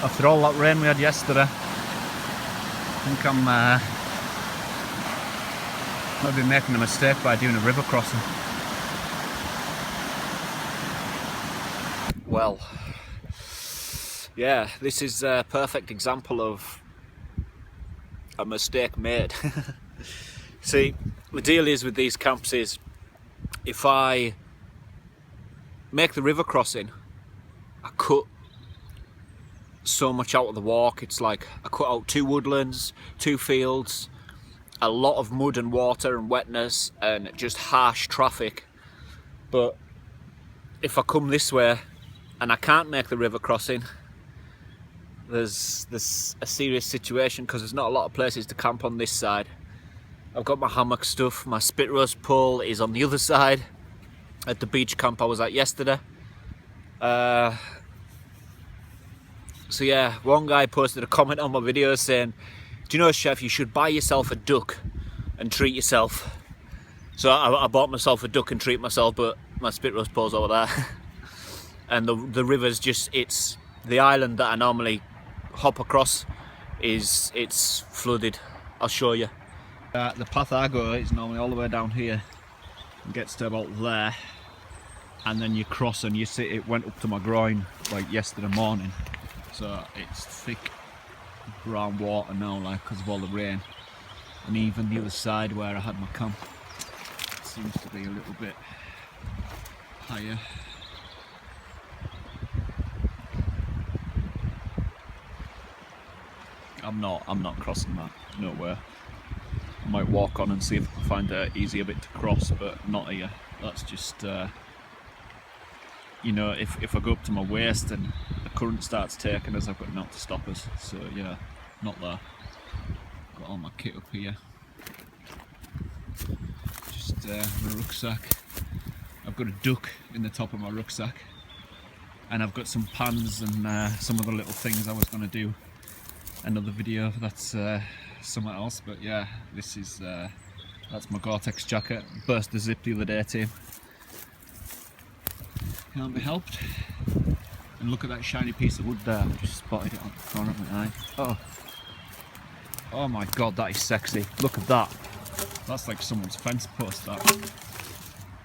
After all that rain we had yesterday, I think I'm maybe making a mistake by doing a river crossing. Well, yeah, this is a perfect example of a mistake made. See, the deal is with these camps is, if I make the river crossing, I cut so much out of the walk. It's like I cut out 2 woodlands, 2 fields, a lot of mud and water and wetness and just harsh traffic. But if I come this way and I can't make the river crossing, there's a serious situation, because there's not a lot of places to camp on this side. I've got my hammock stuff, my spit roast pole is on the other side at the beach camp I was at yesterday. So yeah, one guy posted a comment on my video saying, do you know, Chef, you should buy yourself a duck and treat yourself. So I bought myself a duck and treat myself, but my spit roast pole's over there. And the river's just, it's the island that I normally hop across, it's flooded. I'll show you. The path I go is normally all the way down here and gets to about there, and then you cross and you see it went up to my groin like yesterday morning. So it's thick brown water now, like, because of all the rain. And even the other side where I had my camp, it seems to be a little bit higher. I'm not crossing that, nowhere. I might walk on and see if I can find an easier bit to cross, but not here. That's just, you know, if I go up to my waist and the current starts taking us, I've got nothing to stop us. So yeah, not there. Got all my kit up here. Just my rucksack. I've got a duck in the top of my rucksack, and I've got some pans and some other little things I was going to do another video. That's something else, but yeah, this is that's my Gore-Tex jacket. Burst the zip the other day too. Can't be helped. And look at that shiny piece of wood there. I just spotted it on the corner of my eye. Oh my god, that is sexy. Look at that. That's like someone's fence post, that.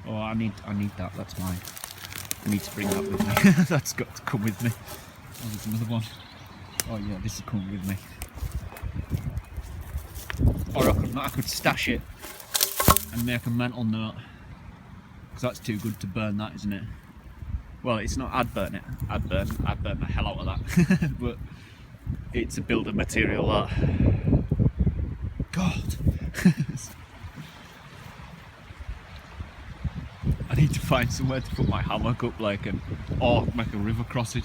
Oh, I need that. That's mine. I need to bring that with me. That's got to come with me. Oh, there's another one. Oh yeah, this is coming with me. Or I could stash it and make a mental note, because that's too good to burn, that, isn't it? Well, it's not. I'd burn it. I'd burn the hell out of that. But it's a building material, that. God. I need to find somewhere to put my hammock up, like, or make a river crossing.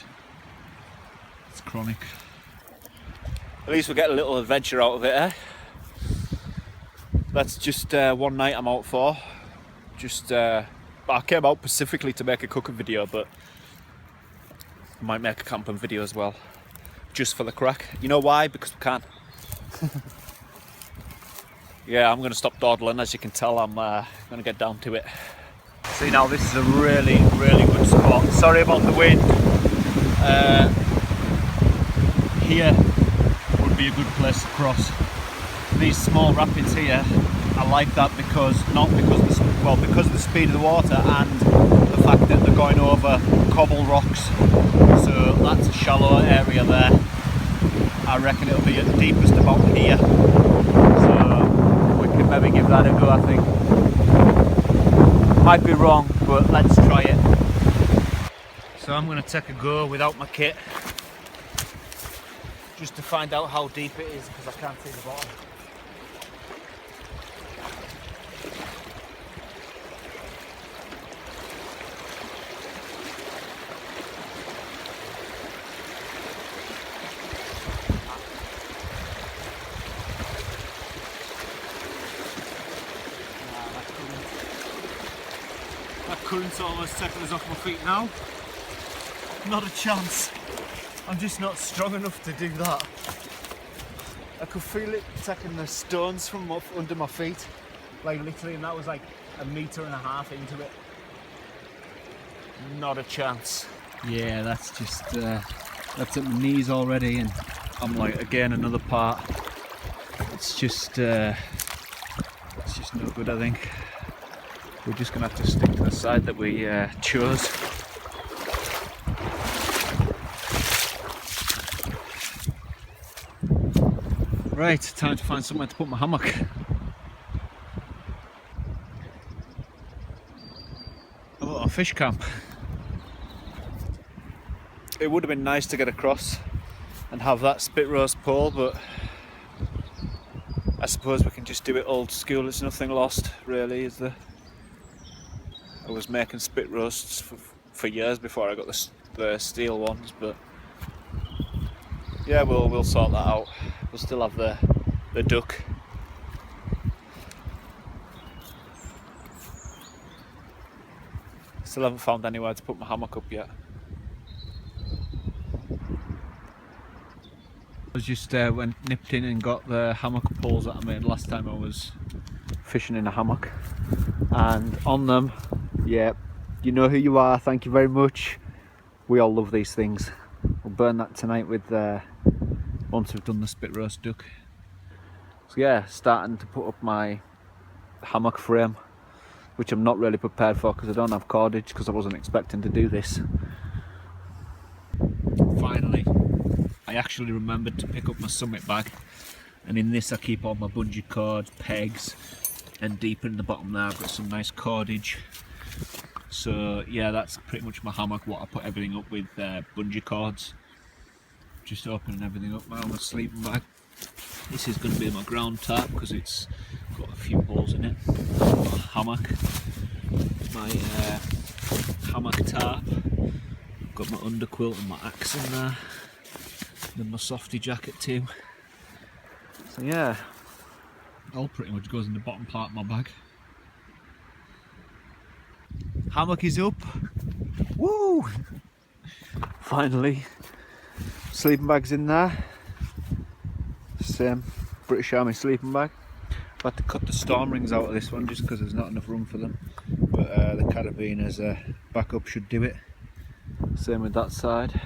It's chronic. At least we'll get a little adventure out of it, eh? That's just one night I'm out for. Just, I came out specifically to make a cooking video, but I might make a camping video as well, just for the crack. You know why? Because we can. Yeah, I'm going to stop dawdling. As you can tell, I'm going to get down to it. See, now this is a really, really good spot. Sorry about the wind. Here would be a good place to cross. These small rapids here, I like that because because of the speed of the water and the fact that they're going over cobble rocks. So that's a shallow area there. I reckon it'll be at the deepest about here. So we can maybe give that a go, I think. Might be wrong, but let's try it. So I'm going to take a go without my kit, just to find out how deep it is, because I can't see the bottom. That current's almost taking us off my feet now. Not a chance. I'm just not strong enough to do that. I could feel it taking the stones from under my feet, like literally, and that was like 1.5 meters into it. Not a chance. Yeah, that's just That's at my knees already, and I'm like, again, another part. It's just no good, I think. We're just gonna have to stick to the side that we chose. Right, time to find somewhere to put my hammock. A little fish camp. It would have been nice to get across and have that spit roast pole, but I suppose we can just do it old school. It's nothing lost, really, is there? I was making spit roasts for years before I got the steel ones, but yeah, we'll sort that out. We'll still have the duck. Still haven't found anywhere to put my hammock up yet. I just nipped in and got the hammock poles that I made last time I was fishing in a hammock, and on them, yeah, you know who you are, thank you very much. We all love these things. We'll burn that tonight with once we've done the spit roast duck. So yeah, starting to put up my hammock frame, which I'm not really prepared for because I don't have cordage, because I wasn't expecting to do this. Finally, I actually remembered to pick up my summit bag, and in this I keep all my bungee cord, pegs, and deep in the bottom there I've got some nice cordage. So yeah, that's pretty much my hammock, what I put everything up with, bungee cords. Just opening everything up now, my sleeping bag. This is going to be my ground tarp because it's got a few holes in it. My hammock, my hammock tarp. Got my underquilt and my axe in there. Then my softy jacket too. So yeah, all pretty much goes in the bottom part of my bag. Hammock is up. Woo! Finally. Sleeping bag's in there. Same British Army sleeping bag. I've had to cut the storm rings out of this one just because there's not enough room for them. But the carabiners backup should do it. Same with that side.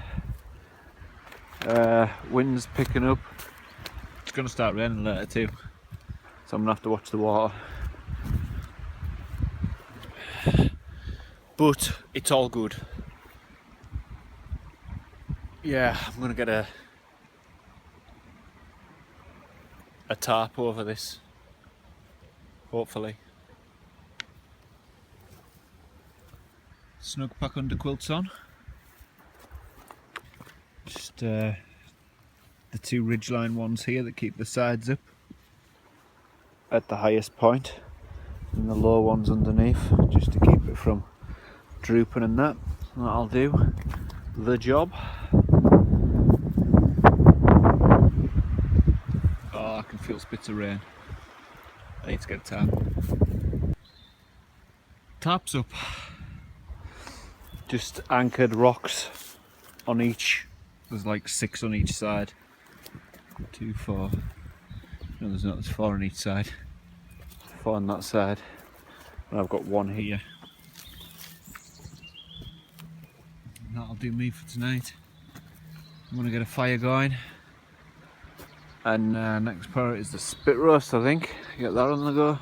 Wind's picking up. It's going to start raining later too, so I'm going to have to watch the water. But it's all good. Yeah, I'm going to get a tarp over this, hopefully. Snug pack under quilts on. Just the two ridgeline ones here that keep the sides up at the highest point, and the low ones underneath, just to keep it from drooping and that. That'll do the job. Oh, I can feel spits of rain. I need to get a tarp. Tarp's up. Just anchored rocks on each. There's like 6 on each side. 2, 4. No, there's not. There's 4 on each side. 4 on that side. And I've got 1 here. And that'll do me for tonight. I'm gonna get a fire going. And next part is the spit roast, I think. Get that on the go.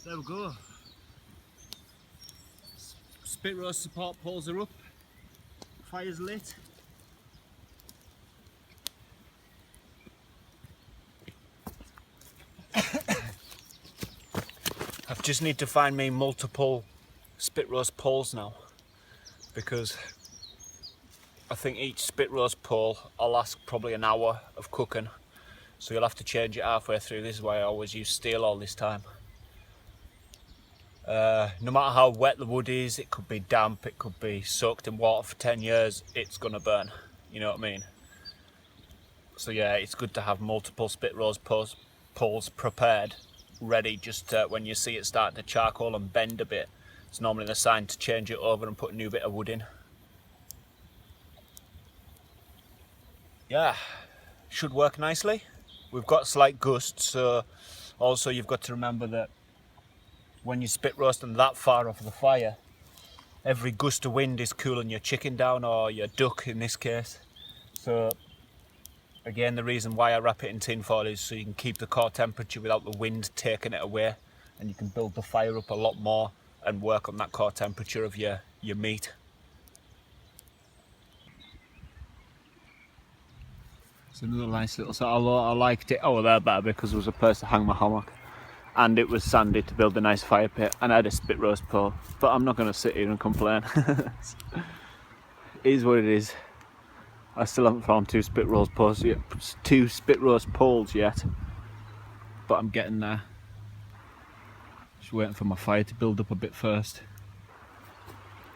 There we go. Spit roast support poles are up. Fire's lit. just need to find me multiple spit roast poles now, because I think each spit roast pole will last probably an hour of cooking, so you'll have to change it halfway through. This is why I always use steel all this time. No matter how wet the wood is, it could be damp, it could be soaked in water for 10 years, it's gonna burn, you know what I mean? So yeah, it's good to have multiple spit roast poles prepared, ready, just when you see it starting to charcoal and bend a bit. It's normally the sign to change it over and put a new bit of wood in. Yeah, should work nicely. We've got slight gusts, so also you've got to remember that when you spit roasting that far off the fire, every gust of wind is cooling your chicken down, or your duck in this case. So again, the reason why I wrap it in tin foil is so you can keep the core temperature without the wind taking it away, and you can build the fire up a lot more and work on that core temperature of your meat. It's another nice little set, although I liked it over there better because there was a place to hang my hammock, and it was sandy to build a nice fire pit, and I had a spit roast pole, but I'm not going to sit here and complain. It is what it is. I still haven't found two spit roast poles yet, but I'm getting there. Just waiting for my fire to build up a bit first.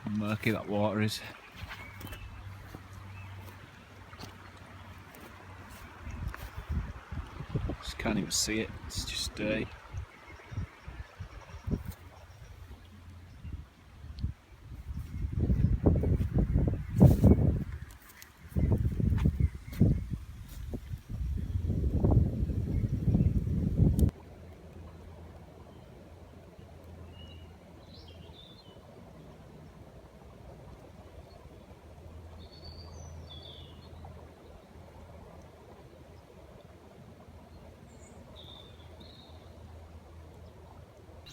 How murky that water is. Just can't even see it, it's just dirty.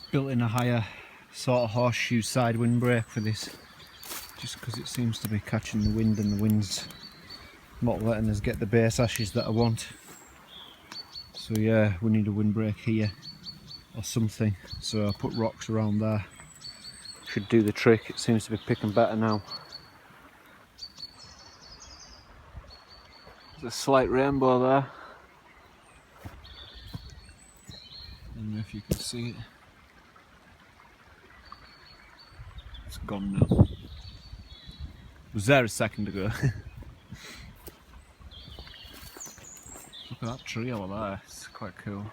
Built in a higher sort of horseshoe side windbreak for this, just because it seems to be catching the wind, and the wind's not letting us get the base ashes that I want. So yeah, we need a windbreak here or something, so I put rocks around there. Should do the trick. It seems to be picking better now. There's a slight rainbow there. I don't know if you can see it. It's gone now. It was there a second ago. Look at that tree over there, it's quite cool.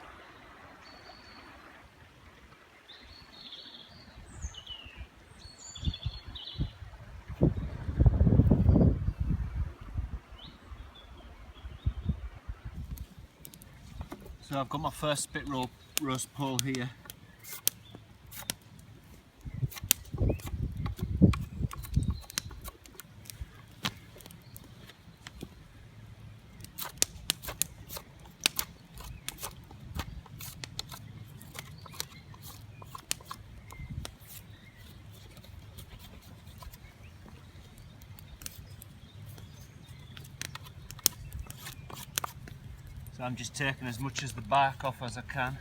So I've got my first spit roast pole here. So I'm just taking as much of the bark off as I can.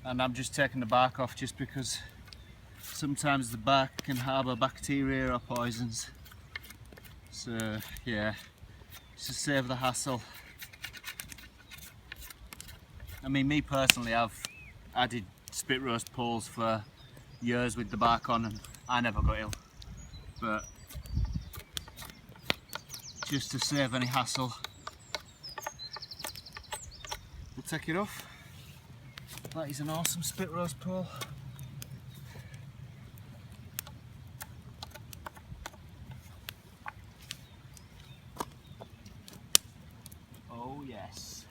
And I'm just taking the bark off just because sometimes the bark can harbour bacteria or poisons. So yeah, just to save the hassle. I mean, me personally, I've added spit roast poles for years with the bark on, and I never got ill. But just to save any hassle, we'll take it off. That is an awesome spit rose pole. Oh yes.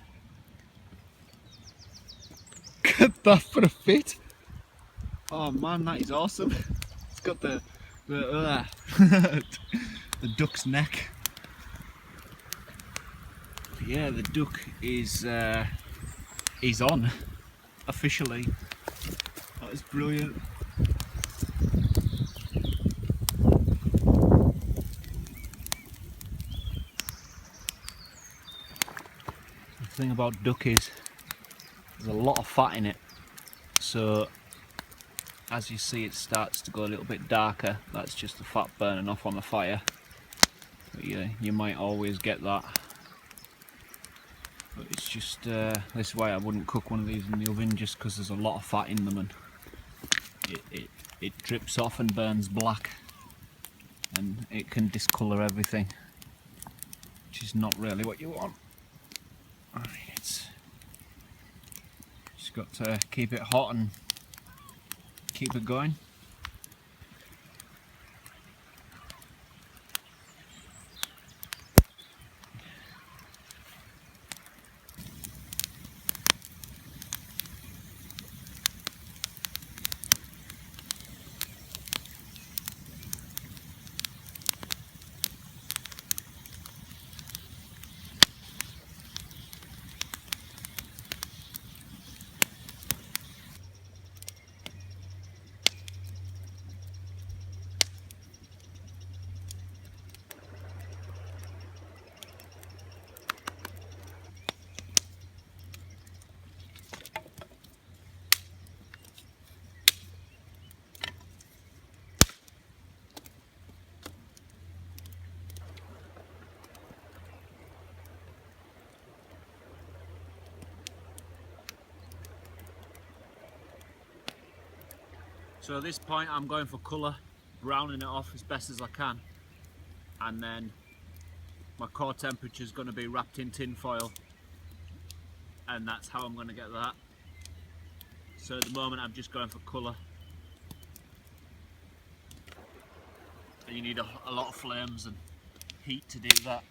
Get that for a fit. Oh man, that is awesome. It's got the the duck's neck. Yeah, the duck is on officially. That is brilliant. The thing about duck is there's a lot of fat in it, so as you see it starts to go a little bit darker. That's just the fat burning off on the fire. But yeah, you might always get that. But it's just this is why I wouldn't cook one of these in the oven, just because there's a lot of fat in them and it drips off and burns black, and it can discolour everything, which is not really what you want. It's just got to keep it hot and keep it going. So at this point I'm going for colour, browning it off as best as I can, and then my core temperature is going to be wrapped in tin foil, and that's how I'm going to get that. So at the moment I'm just going for colour, and you need a lot of flames and heat to do that.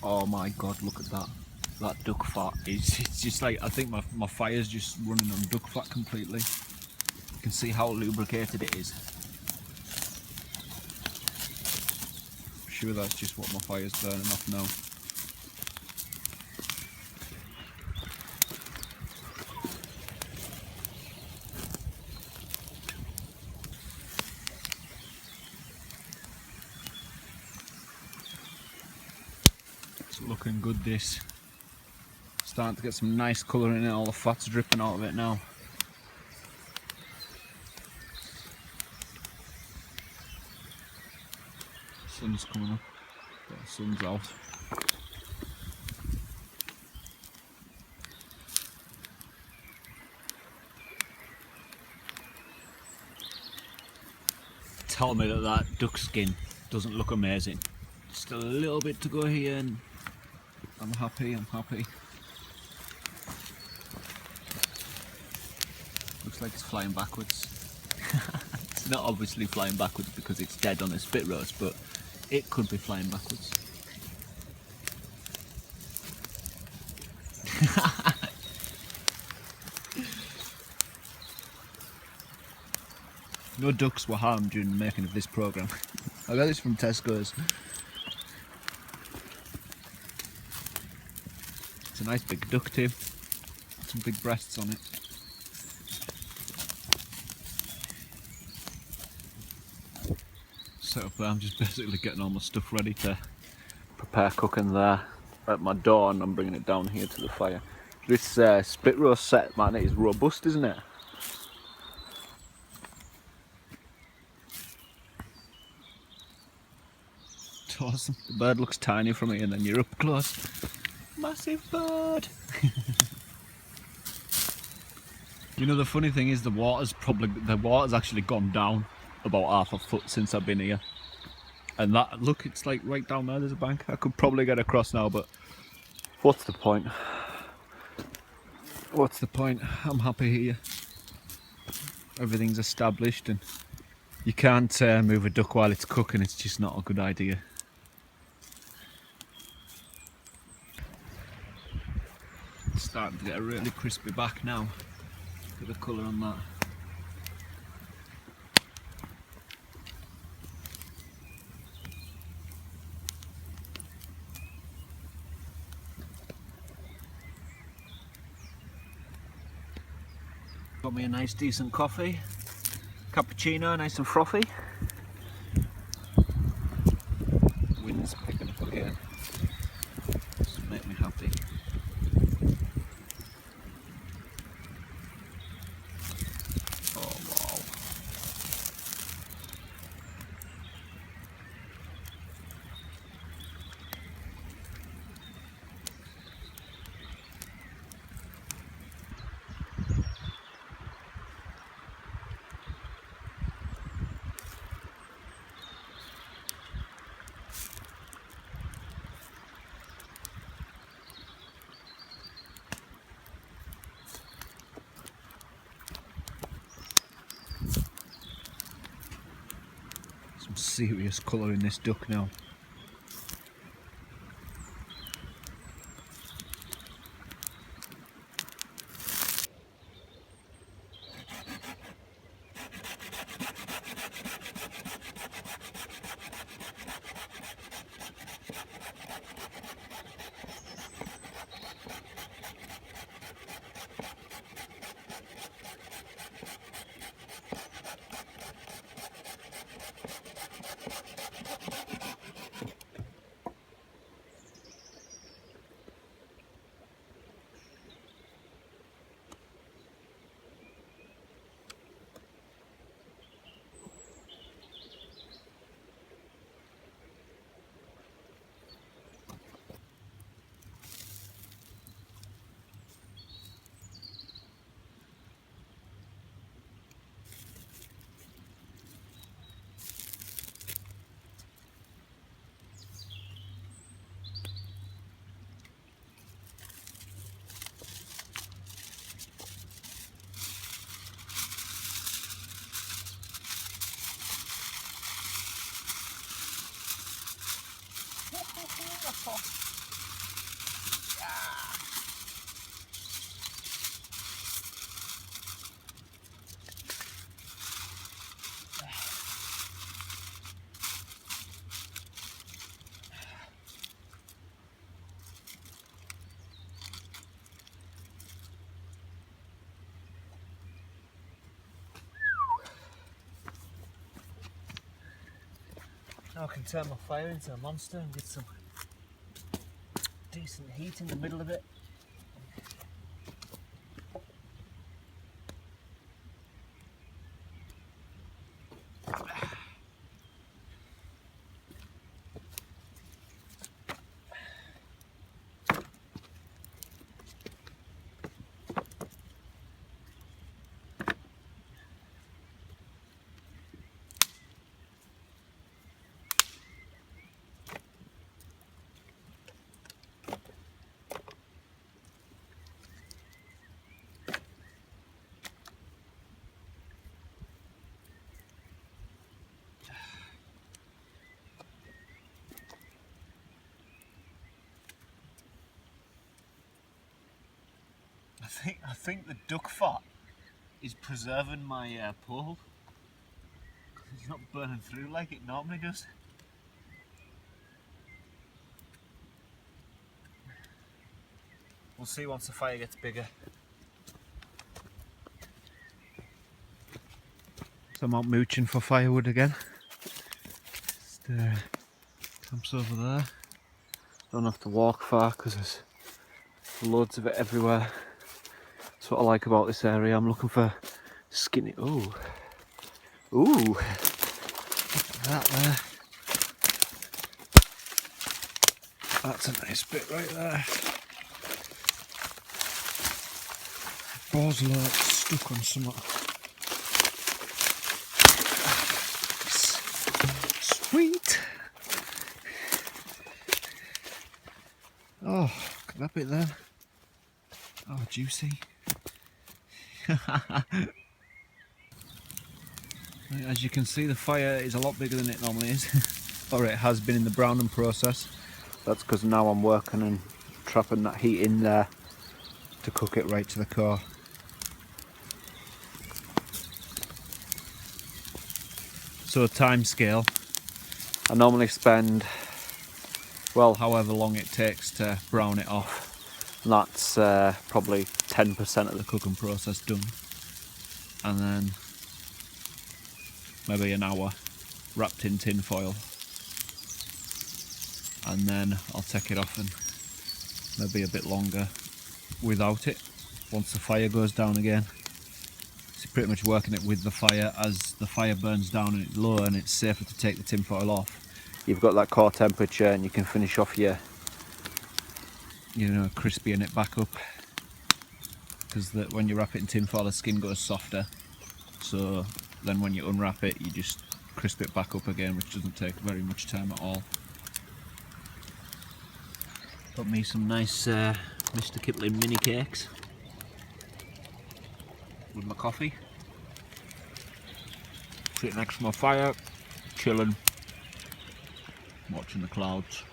Oh my god, look at that. That duck fat. It's just like, I think my fire's just running on duck fat completely. You can see how lubricated it is. I'm sure that's just what my fire's burning off now. It's looking good, this. Starting to get some nice colour in it, all the fat's dripping out of it now. Sun's coming up, the sun's out. Tell me that duck skin doesn't look amazing. Just a little bit to go here and I'm happy, I'm happy. Looks like it's flying backwards. It's not obviously flying backwards because it's dead on a spit roast, but it could be flying backwards. No ducks were harmed during the making of this programme. I got this from Tesco's. It's a nice big duck too. Some big breasts on it. So I'm just basically getting all my stuff ready to prepare cooking there at my door, and I'm bringing it down here to the fire. This spit roast set, man, it is robust, isn't it? It's awesome. The bird looks tiny from here, and then you're up close. Massive bird! You know, the funny thing is the water's actually gone down about half a foot since I've been here. And that, look, it's like right down there, there's a bank. I could probably get across now, but what's the point? What's the point? I'm happy here. Everything's established, and you can't move a duck while it's cooking. It's just not a good idea. It's starting to get a really crispy back now. Look at the colour on that. Got me a nice decent coffee. Cappuccino, nice and frothy. Wind's picking up again. This will make me happy. Oh wow. Some serious colour in this duck now. Now I can turn my fire into a monster and get some decent heat in the middle of it. I think the duck fat is preserving my pole. It's not burning through like it normally does. We'll see once the fire gets bigger. So I'm out mooching for firewood again. Just camps over there. Don't have to walk far because there's loads of it everywhere. That's what I like about this area. I'm looking for skinny. Ooh, look at that there. That's a nice bit right there. Balls alert stuck on something. Sweet. Oh, look at that bit there. Oh, juicy. As you can see, the fire is a lot bigger than it normally is. Or it has been in the browning process. That's because now I'm working and trapping that heat in there to cook it right to the core. So time scale, I normally spend, well, however long it takes to brown it off. And that's probably 10% of the cooking process done. And then maybe an hour wrapped in tin foil. And then I'll take it off and maybe a bit longer without it once the fire goes down again. So pretty much working it with the fire. As the fire burns down and it's lower and it's safer to take the tin foil off, you've got that core temperature and you can finish off your, you know, crispying it back up. Because when you wrap it in tin foil, the skin goes softer, so then when you unwrap it you just crisp it back up again, which doesn't take very much time at all. Got me some nice Mr. Kipling mini cakes with my coffee. Sitting next to my fire, chilling, watching the clouds.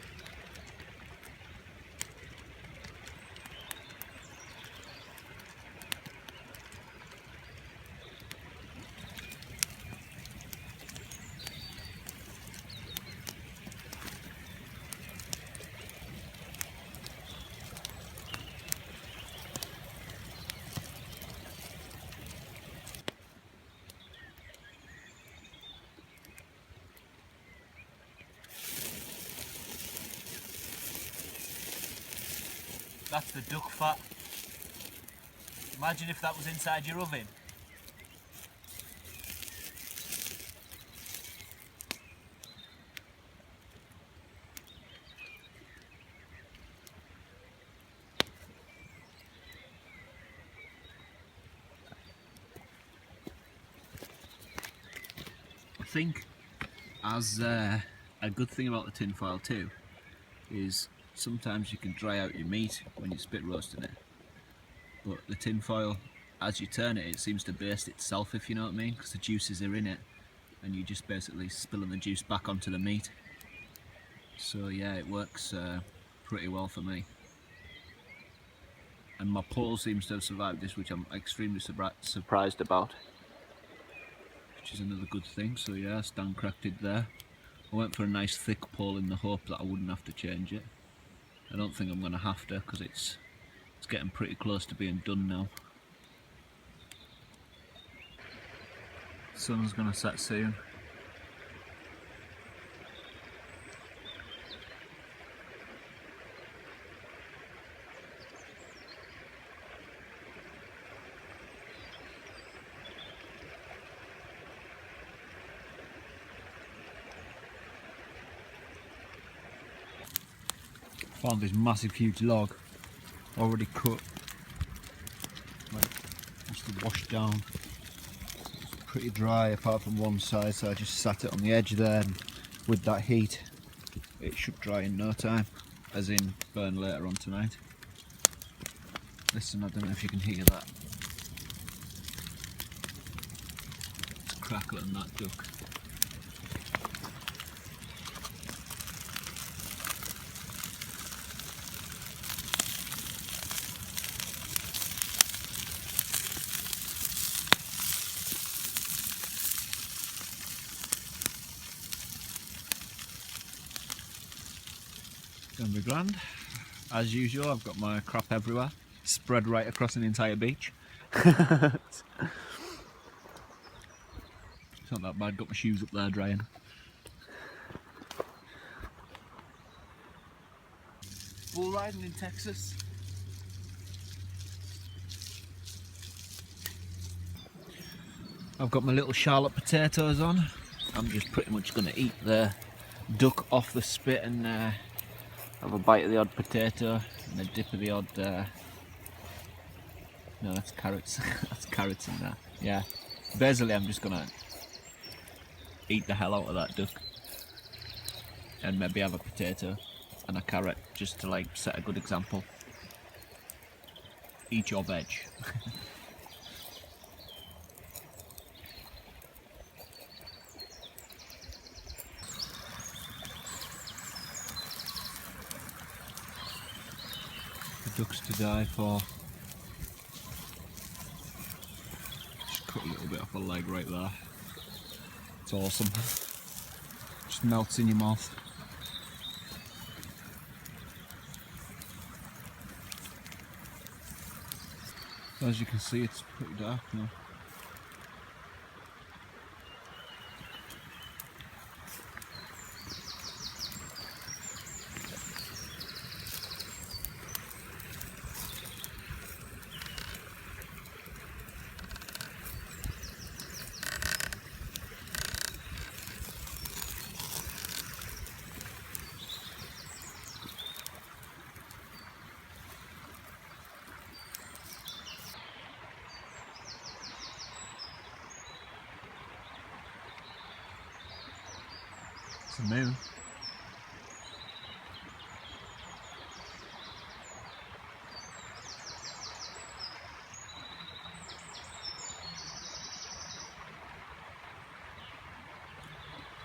That's the duck fat. Imagine if that was inside your oven. I think as a good thing about the tin foil too is sometimes you can dry out your meat when you're spit roasting it, but the tin foil, as you turn it, it seems to burst itself, if you know what I mean, because the juices are in it and you just basically spilling the juice back onto the meat. So yeah, it works pretty well for me. And my pole seems to have survived this, which I'm extremely surprised about, which is another good thing. So yeah, stand cracked it there. I went for a nice thick pole in the hope that I wouldn't have to change it. I don't think I'm going to have to, because it's getting pretty close to being done now. Sun's going to set soon. Found this massive huge log already cut, like just washed down. It's pretty dry apart from one side, so I just sat it on the edge there, and with that heat it should dry in no time, as in burn later on tonight. Listen, I don't know if you can hear that. It's crackling, that duck. Gonna be grand. As usual, I've got my crap everywhere, spread right across an entire beach. It's not that bad, got my shoes up there drying. Bull riding in Texas. I've got my little Charlotte potatoes on. I'm just pretty much going to eat the duck off the spit and have a bite of the odd potato and a dip of the odd... no, that's carrots. That's carrots in there. Yeah. Basically, I'm just going to eat the hell out of that duck and maybe have a potato and a carrot just to like set a good example. Eat your veg. The duck's to die for. Just cut a little bit off a leg right there. It's awesome. Just melts in your mouth. As you can see, it's pretty dark now. It's a moon.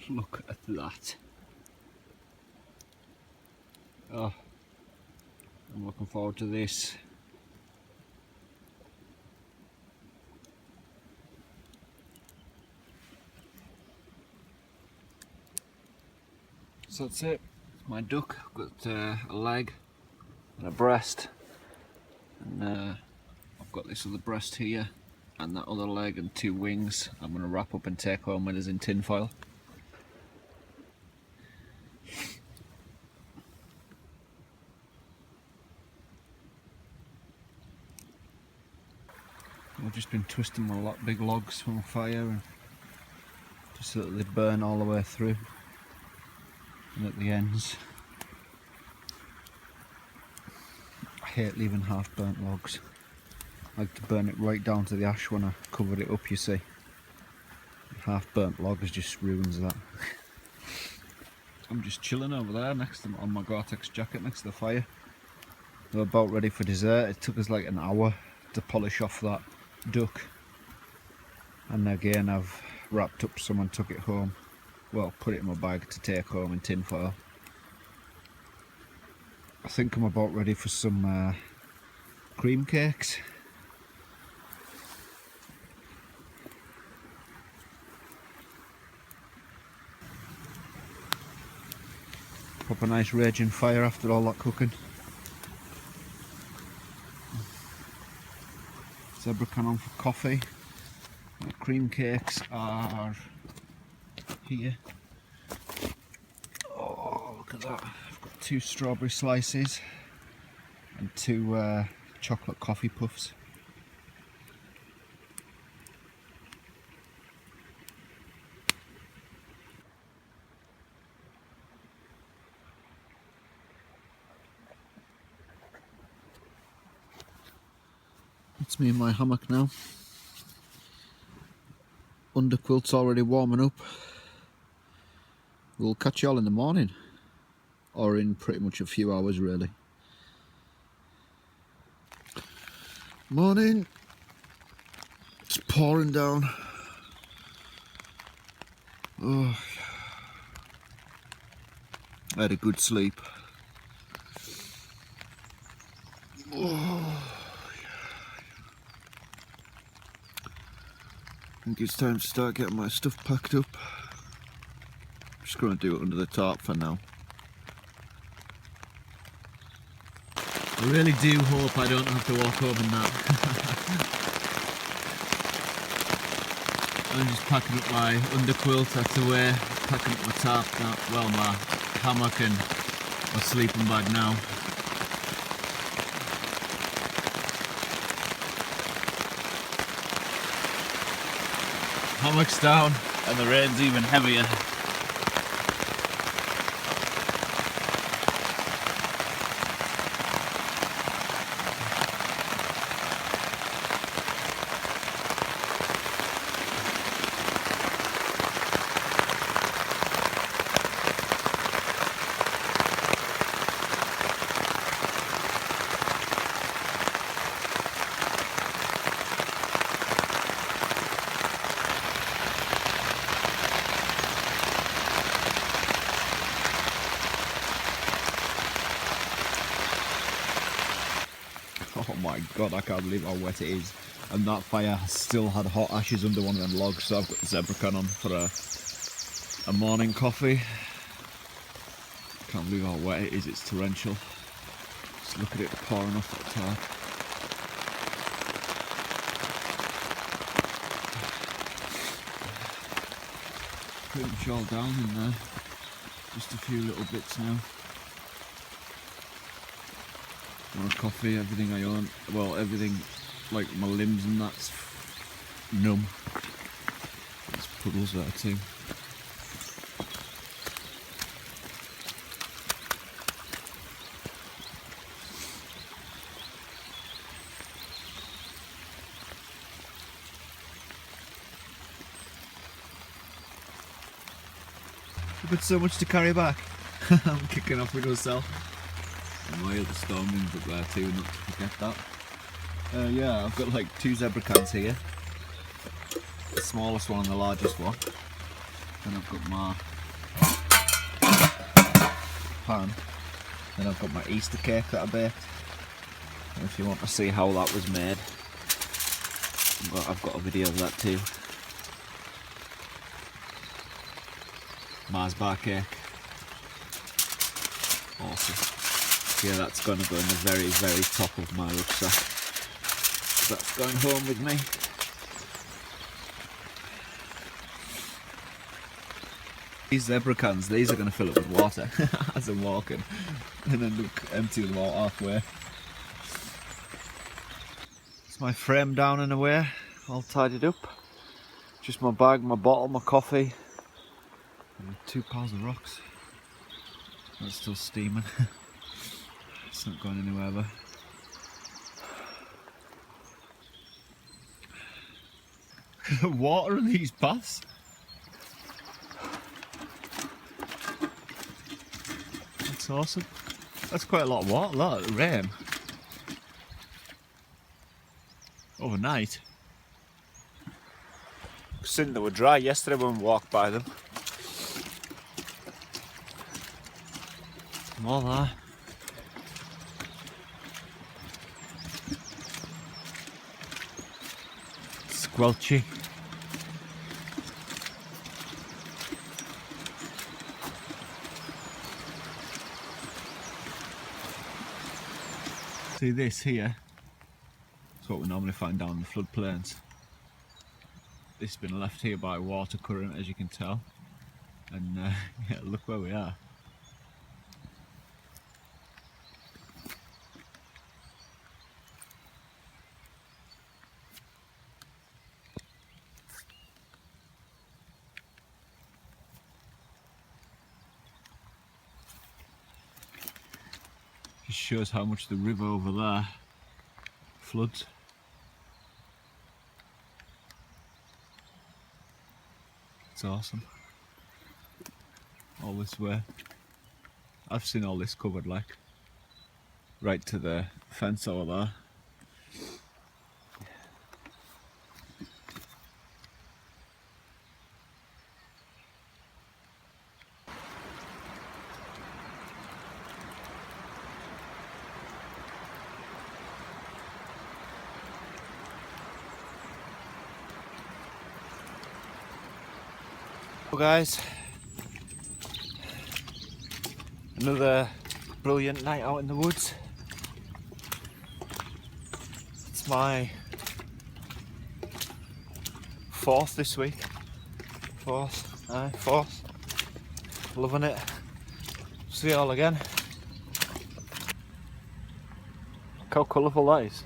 Look at that. Oh, I'm looking forward to this. So that's it. My duck. I've got a leg and a breast, and I've got this other breast here and that other leg and 2 wings. I'm going to wrap up and take home with us in tin foil. I've just been twisting my big logs from a fire, and just so that they burn all the way through and at the ends. I hate leaving half burnt logs. I like to burn it right down to the ash when I covered it up, you see. Half burnt logs just ruins that. I'm just chilling over there next to on my Gore-Tex jacket next to the fire. We're about ready for dessert. It took us like an hour to polish off that duck, and again I've wrapped up some and took it home. Well, put it in my bag to take home in tin foil. I think I'm about ready for some cream cakes. Pop a nice raging fire after all that cooking. Zebra can on for coffee. My cream cakes are here. Oh, look at that. I've got 2 strawberry slices and 2 chocolate coffee puffs. It's me in my hammock now. Underquilt's already warming up. We'll catch you all in the morning, or in pretty much a few hours really. Morning. It's pouring down. Oh, I had a good sleep. Oh. I think it's time to start getting my stuff packed up. I'm just going to do it under the tarp for now. I really do hope I don't have to walk home in that. I'm just packing up my underquilt, that's away, packing up my tarp, well, my hammock and my sleeping bag now. Hammock's down and the rain's even heavier. Oh my god, I can't believe how wet it is. And that fire still had hot ashes under one of them logs, so I've got the zebra can on for a morning coffee. Can't believe how wet it is, it's torrential. Just look at it pouring off that tarp. Pretty much all down in there. Just a few little bits now. My coffee, everything I own, well, everything like my limbs and that's numb. There's puddles there too. But so much to carry back. I'm kicking off with myself. And my other storm winds up there too, not to forget that. Yeah, I've got like 2 zebra cans here. The smallest one and the largest one. Then I've got my pan. Then I've got my Easter cake that I baked. And if you want to see how that was made, I've got a video of that too. Mars bar cake. Awesome. Yeah, that's going to go in the very, very top of my rucksack. That's going home with me. These zebra cans, these are going to fill up with water as I'm walking, and then look empty them all halfway. It's my frame down and away, all tidied up. Just my bag, my bottle, my coffee, and 2 piles of rocks. That's still steaming. It's not going anywhere ever. The water in these baths. That's awesome. That's quite a lot of water, that rain. Overnight. Considering they were dry yesterday when we walked by them. More there. Squelchy. See this here? It's what we normally find down in the floodplains. This has been left here by water current, as you can tell. And yeah, look where we are. Just shows how much the river over there floods. It's awesome. All this way. I've seen all this covered, like right to the fence over there. Well guys, another brilliant night out in the woods. my fourth this week. Fourth. Loving it. See you all again. Look how colourful that is.